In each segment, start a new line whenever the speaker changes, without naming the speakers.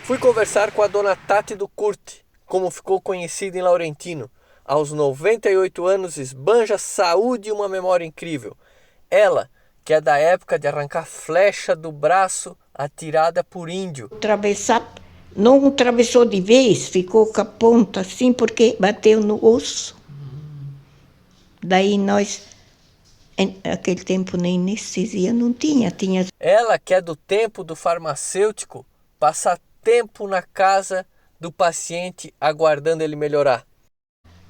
Fui conversar com a dona Tati do Curte, como ficou conhecida em Laurentino. Aos 98 anos esbanja saúde e uma memória incrível. Ela, que é da época de arrancar flecha do braço atirada por índio.
Atravessar, não atravessou de vez, ficou com a ponta assim porque bateu no osso. Daí nós, naquele tempo nem anestesia não tinha.
Ela, que é do tempo do farmacêutico, passa tempo na casa do paciente aguardando ele melhorar.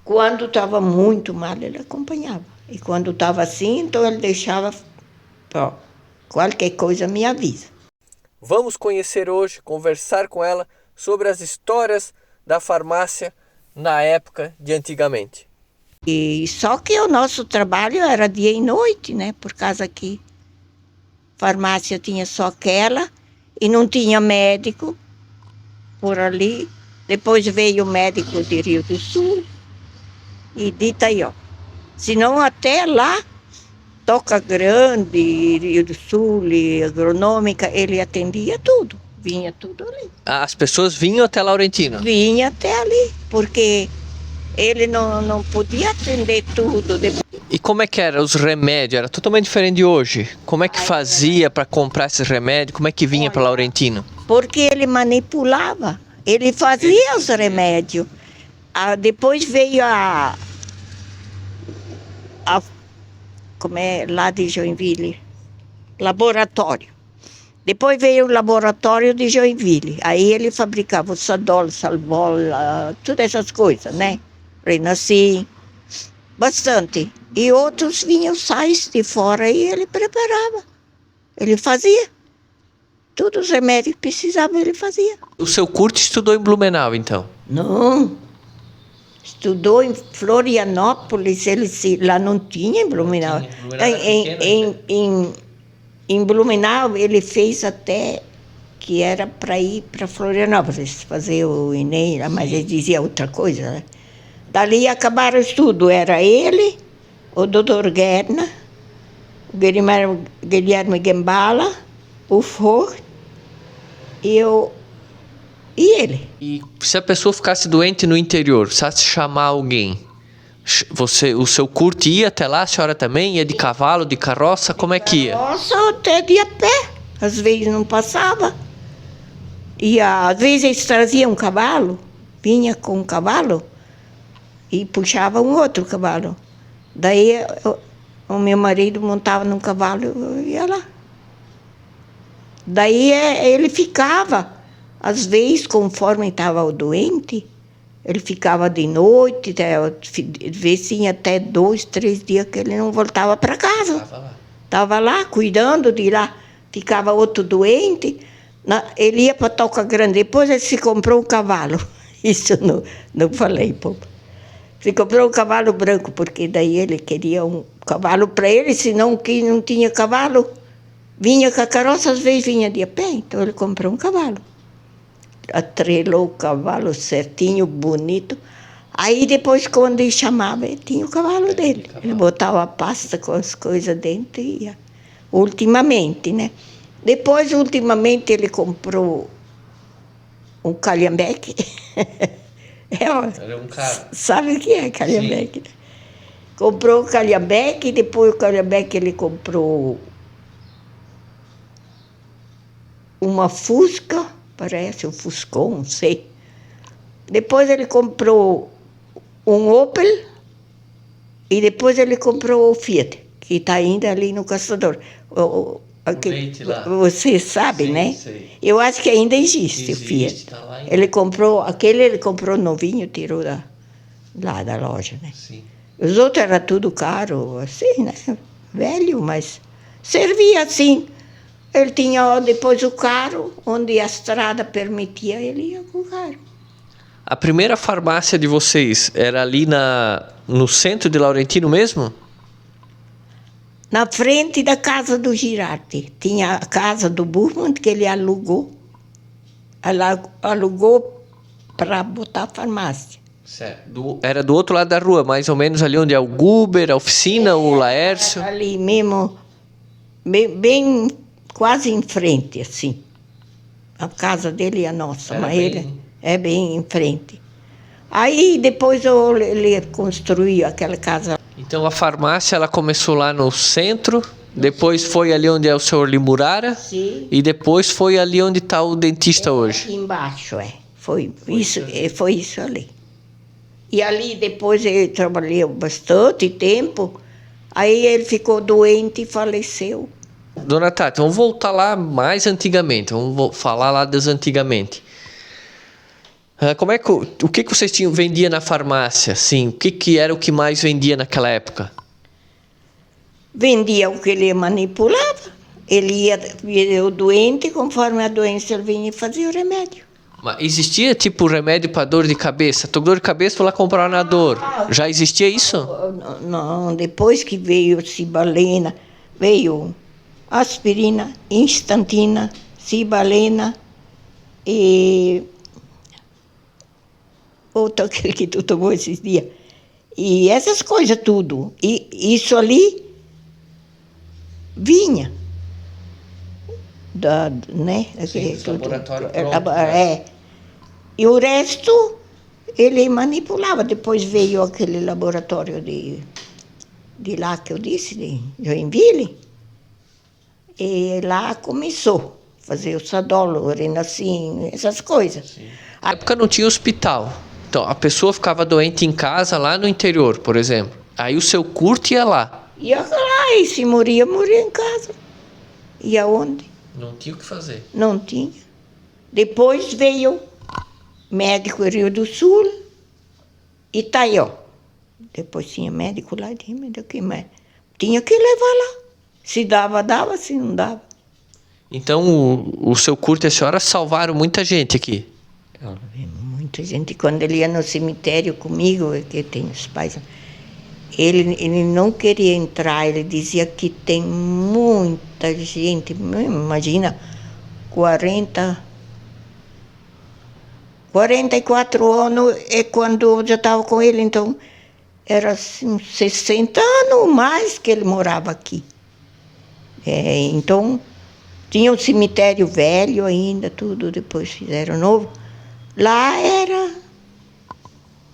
Quando estava muito mal, ele acompanhava. E quando estava assim, então ele deixava, ó, qualquer coisa me avisa.
Vamos conhecer hoje, conversar com ela sobre as histórias da farmácia na época de antigamente.
E só que o nosso trabalho era dia e noite, né? Por causa que farmácia tinha só aquela e não tinha médico por ali. Depois veio o médico de Rio do Sul e de Itaió. Senão até lá, Toca Grande, Rio do Sul, e Agronômica, ele atendia tudo. Vinha tudo ali.
As pessoas vinham até Laurentino?
Vinha até ali, porque ele não podia atender tudo.
E como é que era os remédios? Era totalmente diferente de hoje. Como é que fazia para comprar esses remédios? Como é que vinha para Laurentino?
Porque ele manipulava, ele fazia os remédios. Depois veio como é, lá de Joinville, laboratório. Depois veio o laboratório de Joinville. Aí ele fabricava o Sadol, Salbol, todas essas coisas, né? Renasci, bastante. E outros vinham sais de fora e ele preparava. Ele fazia. Todos os remédios que precisava, ele fazia.
O seu Curte estudou em Blumenau, então?
Não. Estudou em Florianópolis, lá não tinha em Blumenau. Em Blumenau ele fez até que era para ir para Florianópolis, fazer o Enem, mas ele dizia outra coisa, né? Dali acabaram o estudo, era ele, o doutor Gerna, o Guilherme Gembala, o For e ele.
E se a pessoa ficasse doente no interior, precisasse chamar alguém, o seu Curte ia até lá, a senhora também? Ia de cavalo, de carroça? Como é que ia?
Carroça, até de a pé. Às vezes não passava. E às vezes eles traziam um cavalo, vinha com um cavalo e puxava um outro cavalo. Daí o meu marido montava num cavalo e ia lá. Daí ele ficava, às vezes, conforme estava o doente, ele ficava de noite, às vezes tinha até 2, 3 dias que ele não voltava para casa. Estava lá, cuidando de lá. Ficava outro doente, ele ia para Toca Grande. Depois ele se comprou um cavalo. Isso não falei, pô. Se comprou um cavalo branco, porque daí ele queria um cavalo para ele, senão que não tinha cavalo, vinha com a carroça, às vezes vinha de a pé, então ele comprou um cavalo. Atrelou o cavalo certinho, bonito. Aí depois, quando ele chamava, ele tinha o cavalo dele. Ele botava a pasta com as coisas dentro e ia. Ultimamente, né? Depois, ultimamente, ele comprou um calhambeque.
Era um cara.
Sabe o que é calhambeque? Comprou o calhambeque, depois o calhambeque ele comprou uma Fusca, parece um Fuscon, não sei. Depois ele comprou um Opel e depois ele comprou o Fiat, que está ainda ali no Caçador. Você sabe, sim, né? Sei. Eu acho que ainda existe o Fiat. Tá lá ainda. Ele comprou novinho, tirou lá da loja, né? Sim. Os outros eram tudo caro, assim, né? Velho, mas servia assim. Ele tinha depois o carro, onde a estrada permitia, ele ia com o carro.
A primeira farmácia de vocês era ali no centro de Laurentino mesmo?
Na frente da casa do Girardi. Tinha a casa do Burman, que ele alugou. Alugou para botar a farmácia.
Certo. Era do outro lado da rua, mais ou menos ali onde é o Guber, a oficina, o Laércio?
Ali mesmo, bem quase em frente, assim. A casa dele e a nossa,
Era
mas
bem-
ele é bem em frente. Aí depois ele construiu aquela casa.
Então a farmácia ela começou lá no centro, depois foi ali onde é o senhor Limurara
Sim.
e depois foi ali onde está o dentista hoje.
Aqui embaixo, foi isso ali. E ali depois ele trabalhou bastante tempo, aí ele ficou doente e faleceu.
Dona Tati, vamos voltar lá mais antigamente, falar lá das antigamente. Como é que o que vocês vendia na farmácia? Sim, o que era o que mais vendia naquela época?
Vendia o que ele manipulava. Ele ia o doente, conforme a doença ele vinha e fazia o remédio.
Mas existia tipo remédio para dor de cabeça? Tô com dor de cabeça, vou lá comprar na dor. Já existia isso?
Não, depois que veio cibalena, veio aspirina, instantina, cibalena e outro aquele que tu tomou esses dias. E essas coisas tudo. E isso ali vinha. Né?
Sim, do laboratório pronto,
E o resto ele manipulava. Depois veio aquele laboratório de lá que eu disse, de Joinville. E lá começou a fazer o Sadolo, o Renacin, essas coisas.
Sim. Na época não tinha hospital. Então a pessoa ficava doente em casa, lá no interior, por exemplo. Aí o seu curte ia lá.
Ia lá e se moria em casa. E aonde?
Não tinha o que fazer.
Não tinha. Depois veio médico em Rio do Sul e Itaió. Depois tinha médico lá de aqui, mas tinha que levar lá. Se dava, dava, se não dava.
Então o seu curto e a senhora salvaram muita gente aqui.
Muita gente. Quando ele ia no cemitério comigo, que tem os pais, ele não queria entrar, ele dizia que tem muita gente, imagina, 44 anos é quando eu já estava com ele, então era assim, 60 anos mais que ele morava aqui. Então, tinha um cemitério velho ainda, tudo, depois fizeram novo. Lá era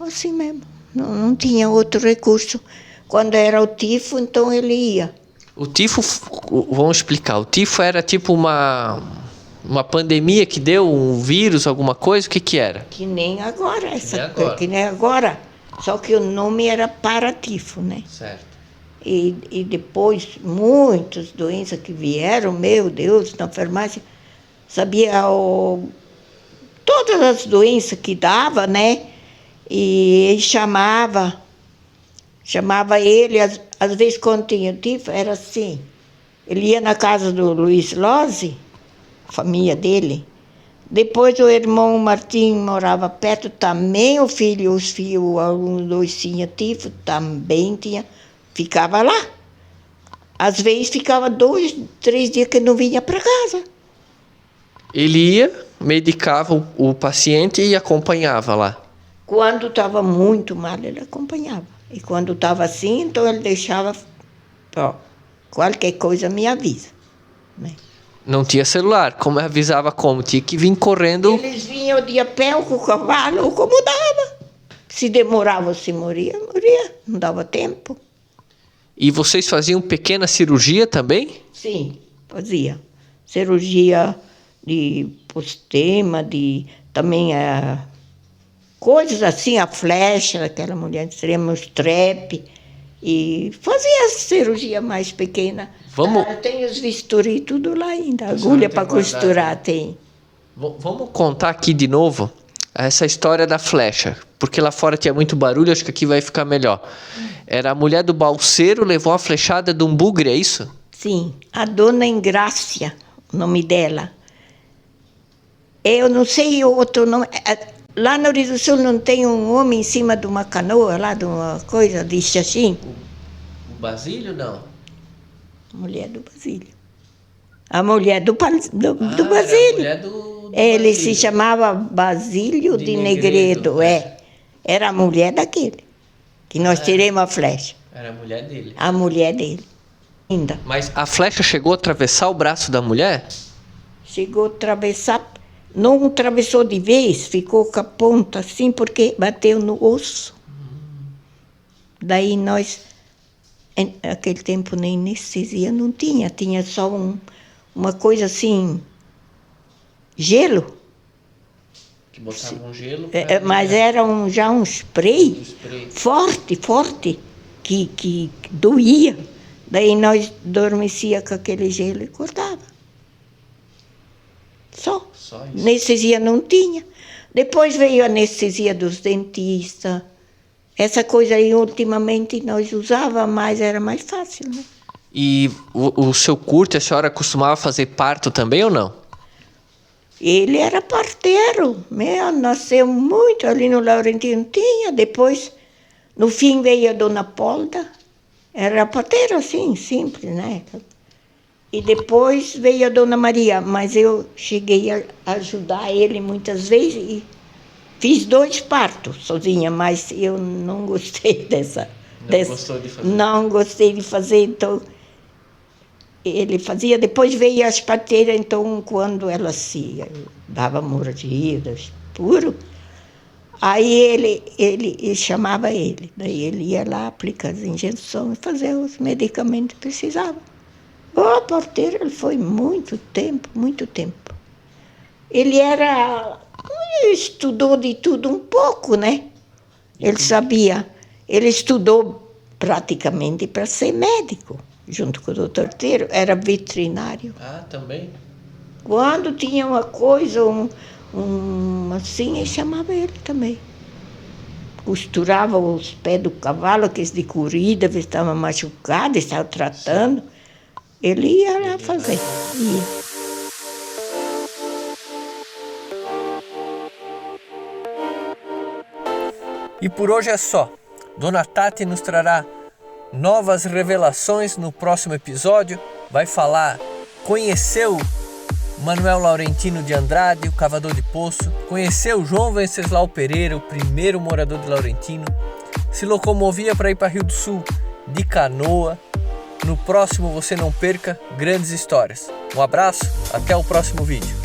assim mesmo, não tinha outro recurso. Quando era o tifo, então ele ia.
O tifo, vamos explicar, o tifo era tipo uma pandemia que deu, um vírus, alguma coisa, o que era?
Que nem agora,
Que nem agora.
Só que o nome era paratifo, né?
Certo.
E depois, muitas doenças que vieram, meu Deus, na farmácia, sabia todas as doenças que dava, né? E ele chamava ele, às vezes quando tinha tifo, era assim. Ele ia na casa do Luiz Lozzi, família dele. Depois o irmão Martim morava perto, também os filhos, alguns dois tinham tifo, também tinha, ficava lá. Às vezes ficava 2, 3 dias que não vinha para casa.
Ele ia, medicava o paciente e acompanhava lá.
Quando estava muito mal, ele acompanhava. E quando estava assim, então ele deixava, qualquer coisa me avisa. Né?
Não tinha celular, como avisava como? Tinha que vir correndo.
Eles vinham de a pé ou com o cavalo, ou como dava. Se demorava, se moria, não dava tempo.
E vocês faziam pequena cirurgia também?
Sim, fazia. Cirurgia de postema, também coisas assim, a flecha, aquela mulher extrema, os trepe. E fazia a cirurgia mais pequena.
Vamos...
Tem os bisturi tudo lá ainda, agulha para costurar tem.
Vamos contar aqui de novo essa história da flecha, porque lá fora tinha muito barulho, acho que aqui vai ficar melhor. Era a mulher do balseiro, levou a flechada de um bugre, é isso?
Sim, a dona Engrácia, o nome dela. Eu não sei outro nome. Lá no Rio do Sul não tem um homem em cima de uma canoa, lá de uma coisa de xaxim?
O Basílio, não?
Mulher do Basílio. A mulher do Basílio.
Era a mulher do
Ele
Basílio.
se chamava Basílio de
Negredo,
Negredo, Era a mulher daquele, que nós tiramos a flecha.
Era a mulher dele.
A mulher dele, ainda.
Mas a flecha chegou a atravessar o braço da mulher?
Chegou a atravessar Não atravessou de vez, ficou com a ponta assim, porque bateu no osso. Daí nós, naquele tempo nem anestesia não tinha, tinha só uma coisa assim, gelo.
Que botava um gelo.
Mas era já um spray, forte, que doía. Daí nós adormecia com aquele gelo e cortava. Só isso. Anestesia não tinha. Depois veio a anestesia dos dentistas. Essa coisa aí, ultimamente, nós usava mais, era mais fácil, né?
E o seu Curte, a senhora costumava fazer parto também ou não?
Ele era parteiro, nasceu muito ali no Laurentino, tinha. Depois, no fim, veio a dona Polda, era parteiro assim, simples, né? E depois veio a dona Maria, mas eu cheguei a ajudar ele muitas vezes e fiz 2 partos sozinha, mas eu não gostei
Gostou de fazer?
Não gostei de fazer, então ele fazia. Depois veio as parteiras, então quando ela se dava mordidas, puro, aí ele chamava ele, daí ele ia lá aplicar as injeções, fazer os medicamentos que precisava. O parteiro, ele foi muito tempo. Ele estudou de tudo um pouco, né? Ele sabia. Ele estudou praticamente para ser médico, junto com o doutor Teiro, era veterinário.
Ah, também?
Quando tinha uma coisa, assim, ele chamava ele também. Costurava os pés do cavalo, aqueles de corrida, ver se estava machucado, estava tratando. Sim. Ele ia lá fazer. Ia.
E por hoje é só. Dona Tati nos trará novas revelações no próximo episódio. Vai falar, conheceu Manuel Laurentino de Andrade, o cavador de poço. Conheceu João Venceslau Pereira, o primeiro morador de Laurentino. Se locomovia para ir para Rio do Sul de canoa. No próximo você não perca grandes histórias. Um abraço, até o próximo vídeo.